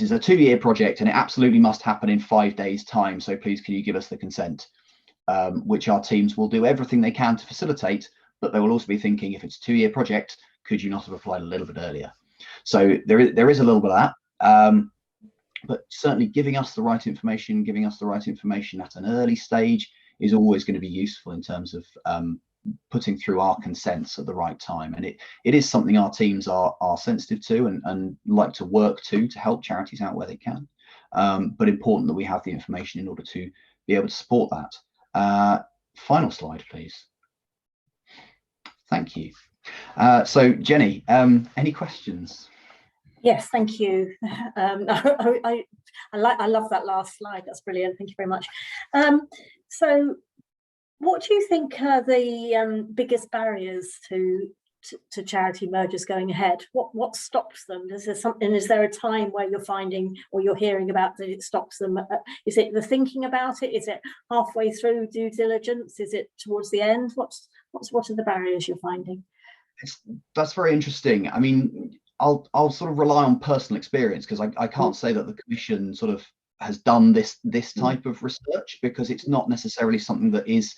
is a 2-year project and it absolutely must happen in 5 days' time. So please, can you give us the consent? Which our teams will do everything they can to facilitate, but they will also be thinking, if it's a 2-year project, could you not have applied a little bit earlier? So there is a little bit of that, but certainly giving us the right information at an early stage is always going to be useful in terms of putting through our consents at the right time. And it is something our teams are sensitive to and like to work to help charities out where they can, but important that we have the information in order to be able to support that. Final slide, please. Thank you. So Jenny, any questions? Yes, thank you. I love that last slide. That's brilliant. Thank you very much. So what do you think are the biggest barriers to charity mergers going ahead? What stops them? Is there a time where you're finding or you're hearing about that it stops them? Is it the thinking about it? Is it halfway through due diligence? Is it towards the end? What are the barriers you're finding? That's very interesting. I mean, I'll sort of rely on personal experience, because I can't say that the Commission sort of has done this type of research, because it's not necessarily something that is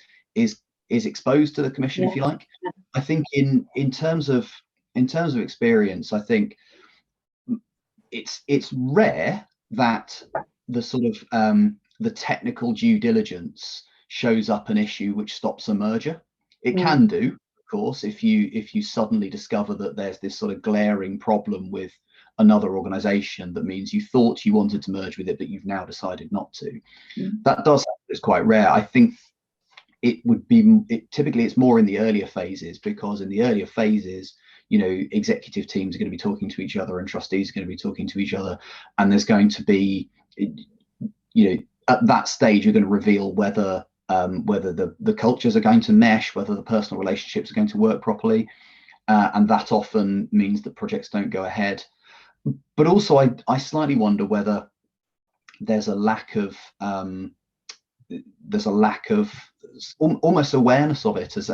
exposed to the Commission, if you like. I think in terms of experience, I think it's rare that the sort of the technical due diligence shows up an issue which stops a merger. It can do, of course, if you suddenly discover that there's this sort of glaring problem with another organisation that means you thought you wanted to merge with it, but you've now decided not to. That does happen. It's quite rare. I think typically it's more in the earlier phases, because in the earlier phases, executive teams are going to be talking to each other and trustees are going to be talking to each other, and there's going to be, at that stage, you're going to reveal whether the cultures are going to mesh, whether the personal relationships are going to work properly, and that often means that projects don't go ahead. But also, I slightly wonder whether there's a lack of almost awareness of it as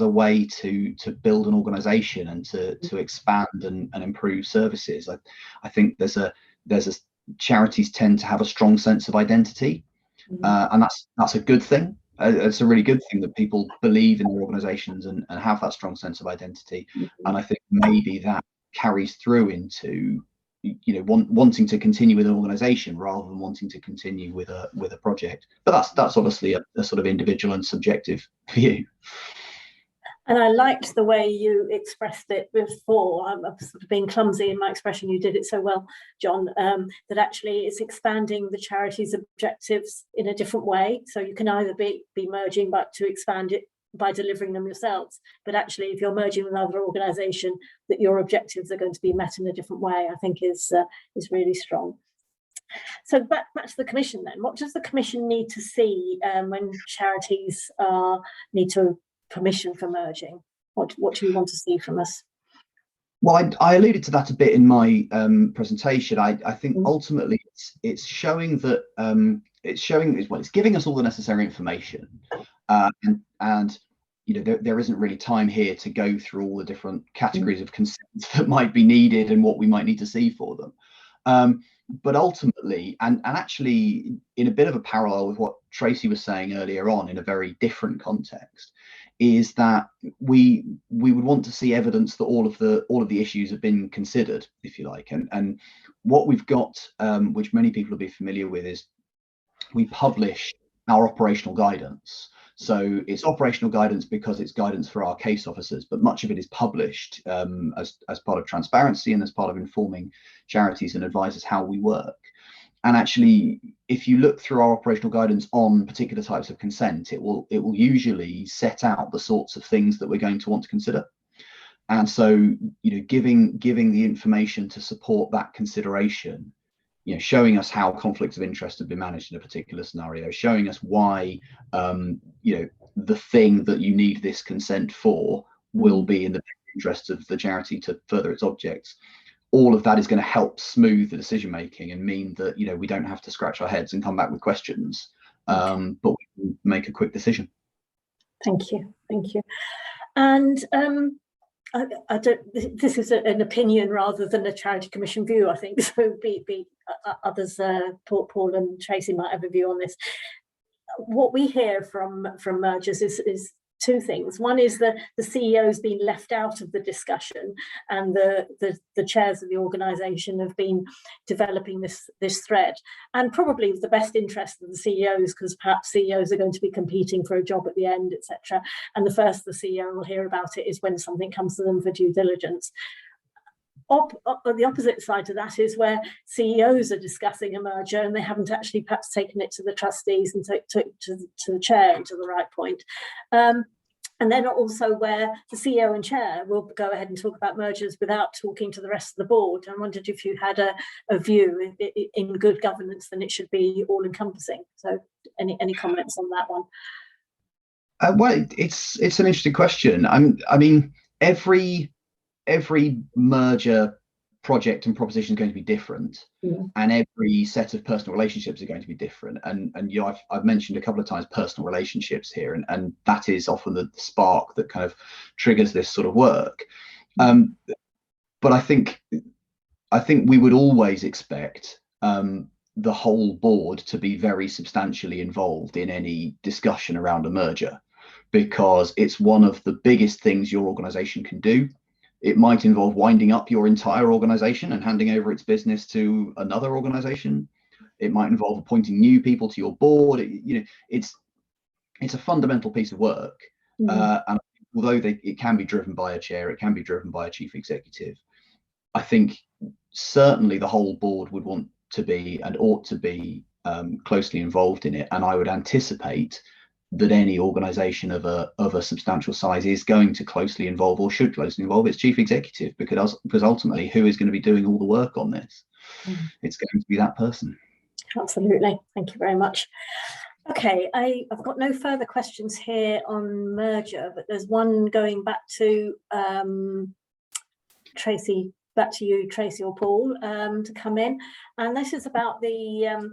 a way to build an organization and to expand and improve services. I think there's a charities tend to have a strong sense of identity, and that's a good thing. It's a really good thing that people believe in their organizations and have that strong sense of identity. And I think maybe that carries through into, you know, wanting to continue with an organization rather than wanting to continue with a project. But that's obviously a sort of individual and subjective view. And I liked the way you expressed it before. I'm sort of being clumsy in my expression. You did it so well, John, that actually it's expanding the charity's objectives in a different way. So you can either be merging, but to expand it by delivering them yourselves. But actually, if you're merging with another organisation, that your objectives are going to be met in a different way, I think is really strong. So back to the Commission then. What does the Commission need to see when charities need to permission for merging? What do you want to see from us? Well, I alluded to that a bit in my presentation. I think ultimately it's showing that it's giving us all the necessary information, and you know there isn't really time here to go through all the different categories of consent that might be needed and what we might need to see for them. But ultimately, and actually in a bit of a parallel with what Tracy was saying earlier on in a very different context, is that we would want to see evidence that all of the issues have been considered, if you like. And what we've got, which many people will be familiar with, is we publish our operational guidance. So it's operational guidance because it's guidance for our case officers, but much of it is published as part of transparency and as part of informing charities and advisors how we work. And actually, if you look through our operational guidance on particular types of consent, it will usually set out the sorts of things that we're going to want to consider. And so, you know, giving the information to support that consideration, you know, showing us how conflicts of interest have been managed in a particular scenario, showing us why, you know, the thing that you need this consent for will be in the interest of the charity to further its objects. All of that is going to help smooth the decision making and mean that, you know, we don't have to scratch our heads and come back with questions, but we can make a quick decision. Thank you. And I don't. This is an opinion rather than a Charity Commission view, I think. So, others, Paul and Tracy might have a view on this. What we hear from mergers is two things. One is the CEO's been left out of the discussion, and the chairs of the organisation have been developing this thread, and probably with the best interest of the CEOs, because perhaps CEOs are going to be competing for a job at the end, etc. And the first the CEO will hear about it is when something comes to them for due diligence. The opposite side to that is where CEOs are discussing a merger and they haven't actually perhaps taken it to the trustees and to the chair and to the right point. And then also where the CEO and chair will go ahead and talk about mergers without talking to the rest of the board. I wondered if you had a view in good governance, then it should be all encompassing. So any comments on that one? Well, it's an interesting question. I mean, every merger project and proposition is going to be different, and every set of personal relationships are going to be different. And you know, I've mentioned a couple of times personal relationships here, and that is often the spark that kind of triggers this sort of work. But I think we would always expect the whole board to be very substantially involved in any discussion around a merger, because it's one of the biggest things your organization can do. It might involve winding up your entire organization and handing over its business to another organization. It might involve appointing new people to your board. You know, it's a fundamental piece of work. And although it can be driven by a chair, it can be driven by a chief executive, I think certainly the whole board would want to be and ought to be closely involved in it. And I would anticipate that any organisation of a substantial size is going to closely involve, or should closely involve, its chief executive, because ultimately, who is going to be doing all the work on this? It's going to be that person. Absolutely. Thank you very much. Okay, I've got no further questions here on merger, but there's one going back to Tracy back to you, Tracy or Paul, to come in. And this is about the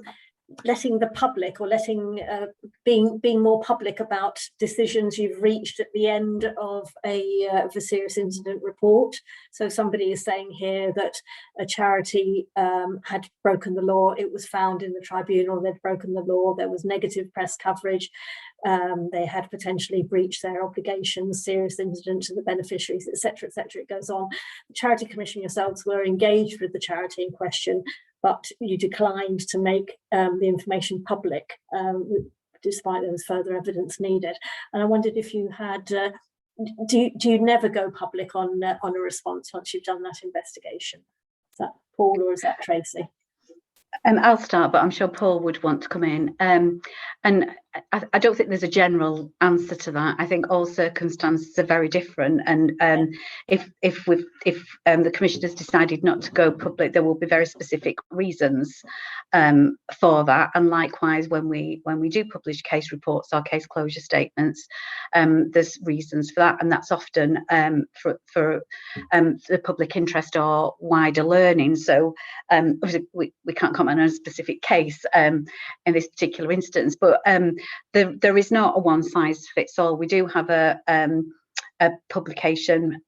letting the public, or letting being more public about decisions you've reached at the end of a serious incident report. So somebody is saying here that a charity had broken the law. It was found in the tribunal they'd broken the law. There was negative press coverage. They had potentially breached their obligations, serious incident to the beneficiaries, etc., etc. It goes on. The Charity Commission yourselves were engaged with the charity in question, but you declined to make the information public, despite there was further evidence needed. And I wondered if you had, do you never go public on a response once you've done that investigation? Is that Paul or is that Tracy? I'll start, but I'm sure Paul would want to come in. And I don't think there's a general answer to that. I think all circumstances are very different. And if the Commission has decided not to go public, there will be very specific reasons for that. And likewise, when we do publish case reports or case closure statements, there's reasons for that, and that's often for the public interest or wider learning. So obviously we can't comment on a specific case in this particular instance, but there is not a one-size-fits-all. We do have a publication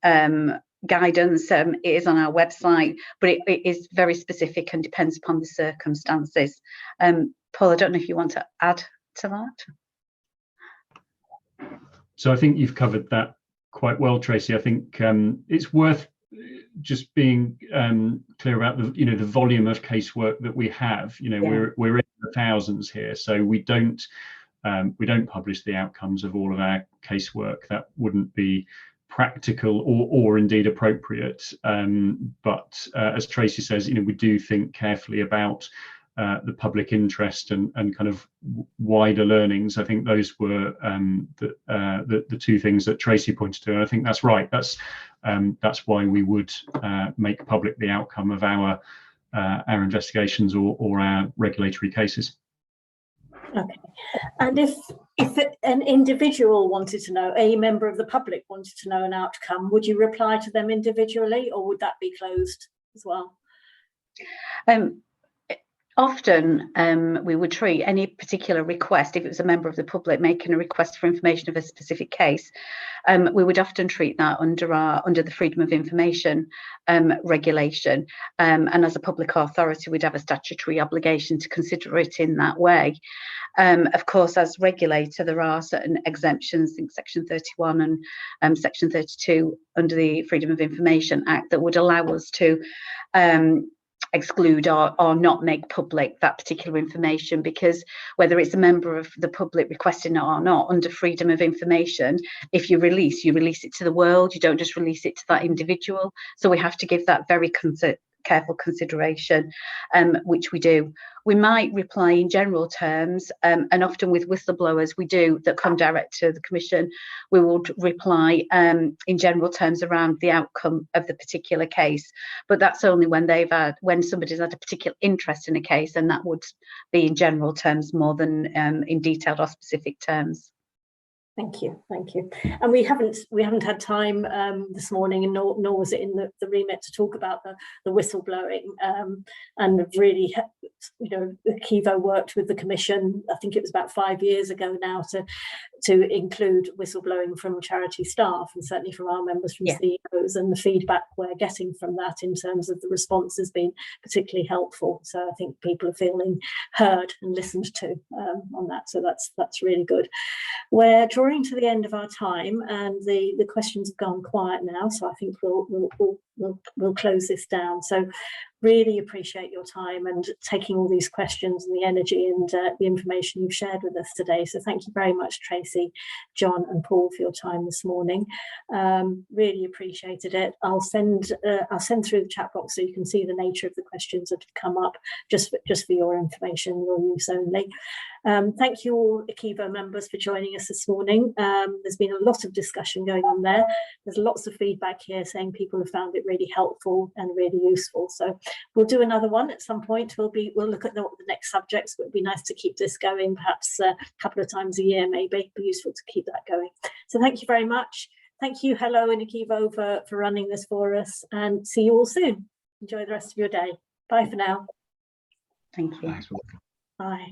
guidance. It is on our website, but it is very specific and depends upon the circumstances. Paul, I don't know if you want to add to that. So I think you've covered that quite well, Tracy. I think it's worth just being clear about the volume of casework that we have. We're in the thousands here, so we don't publish the outcomes of all of our casework. That wouldn't be practical or indeed appropriate. But as Tracy says, we do think carefully about the public interest and kind of wider learnings. I think those were the two things that Tracy pointed to, and I think that's right. That's why we would make public the outcome of our investigations or our regulatory cases. Okay, and if an individual wanted to know, a member of the public wanted to know an outcome, would you reply to them individually, or would that be closed as well? Often we would treat any particular request, if it was a member of the public making a request for information of a specific case, we would often treat that under the Freedom of Information regulation, and as a public authority we'd have a statutory obligation to consider it in that way. Of course, as regulator, there are certain exemptions, I think Section 31 and Section 32 under the Freedom of Information Act, that would allow us to exclude or not make public that particular information, because whether it's a member of the public requesting it or not, under freedom of information, if you release it to the world, you don't just release it to that individual. So we have to give that very careful consideration, which we do. We might reply in general terms, and often with whistleblowers that come direct to the Commission, we will reply in general terms around the outcome of the particular case. But that's only when somebody's had a particular interest in a case, and that would be in general terms more than in detailed or specific terms. Thank you. And we haven't had time this morning, and nor was it in the remit to talk about the whistleblowing. And really, ACEVO worked with the Commission. I think it was about 5 years ago now to include whistleblowing from charity staff, and certainly from our members, from CEOs, and the feedback we're getting from that in terms of the response has been particularly helpful. So I think people are feeling heard and listened to on that. So that's really good. We're drawing to the end of our time, and the questions have gone quiet now, so I think we'll close this down. So really appreciate your time and taking all these questions and the energy and the information you've shared with us today. So thank you very much, Tracy, John and Paul, for your time this morning. Really appreciated it. I'll send through the chat box so you can see the nature of the questions that have come up, just for your information, your use only. Thank you all ACEVO members for joining us this morning. There's been a lot of discussion going on there. There's lots of feedback here saying people have found it really helpful and really useful. So we'll do another one at some point. We'll look at the next subjects, but it'd be nice to keep this going, perhaps a couple of times a year, maybe. It'd be useful to keep that going. So thank you very much. thank you, Hello and ACEVO for running this for us, and see you all soon. Enjoy the rest of your day. Bye for now. Thank you. Thanks. Bye.